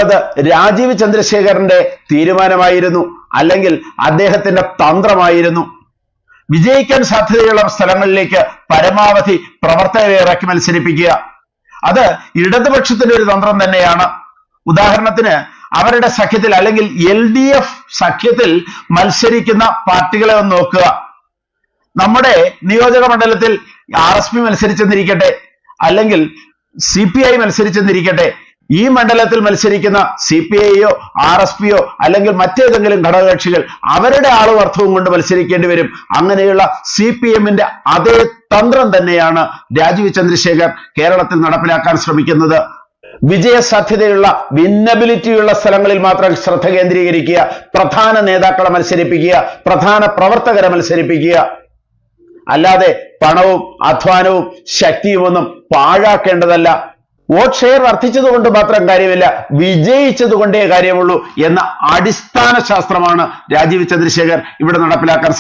അത് രാജീവ് ചന്ദ്രശേഖറിന്റെ തീരുമാനമായിരുന്നു, അല്ലെങ്കിൽ അദ്ദേഹത്തിന്റെ തന്ത്രമായിരുന്നു. വിജയിക്കാൻ സാധ്യതയുള്ള സ്ഥലങ്ങളിലേക്ക് പരമാവധി പ്രവർത്തകരെ ഇറക്കി മത്സരിപ്പിക്കുക. അത് ഇടതുപക്ഷത്തിന്റെ ഒരു തന്ത്രം തന്നെയാണ്. ഉദാഹരണത്തിന് അവരുടെ സഖ്യത്തിൽ അല്ലെങ്കിൽ LDF സഖ്യത്തിൽ മത്സരിക്കുന്ന പാർട്ടികളെ ഒന്ന് നോക്കുക. നമ്മുടെ നിയോജക മണ്ഡലത്തിൽ RSP മത്സരിച്ചെന്നിരിക്കട്ടെ, അല്ലെങ്കിൽ CPI മത്സരിച്ചെന്നിരിക്കട്ടെ, ഈ മണ്ഡലത്തിൽ മത്സരിക്കുന്ന CPIയോ RSPയോ അല്ലെങ്കിൽ മറ്റേതെങ്കിലും ഘടകകക്ഷികൾ അവരുടെ ആളും അർത്ഥവും കൊണ്ട് മത്സരിക്കേണ്ടി വരും. അങ്ങനെയുള്ള CPMന്റെ അതേ തന്ത്രം തന്നെയാണ് രാജീവ് ചന്ദ്രശേഖർ കേരളത്തിൽ നടപ്പിലാക്കാൻ ശ്രമിക്കുന്നത്. വിജയ സാധ്യതയുള്ള വിന്നബിലിറ്റിയുള്ള സ്ഥലങ്ങളിൽ മാത്രം ശ്രദ്ധ കേന്ദ്രീകരിക്കുക, പ്രധാന നേതാക്കളെ മത്സരിപ്പിക്കുക, പ്രധാന പ്രവർത്തകരെ മത്സരിപ്പിക്കുക. അല്ലാതെ പണവും അധ്വാനവും ശക്തിയും ഒന്നും പാഴാക്കേണ്ടതല്ല. വോട്ട് ഷെയർ വർദ്ധിച്ചതുകൊണ്ട് മാത്രം കാര്യമില്ല, വിജയിച്ചതുകൊണ്ടേ കാര്യമുള്ളൂ എന്ന അടിസ്ഥാന ശാസ്ത്രമാണ് രാജീവ് ചന്ദ്രശേഖർ ഇവിടെ നടപ്പിലാക്കാൻ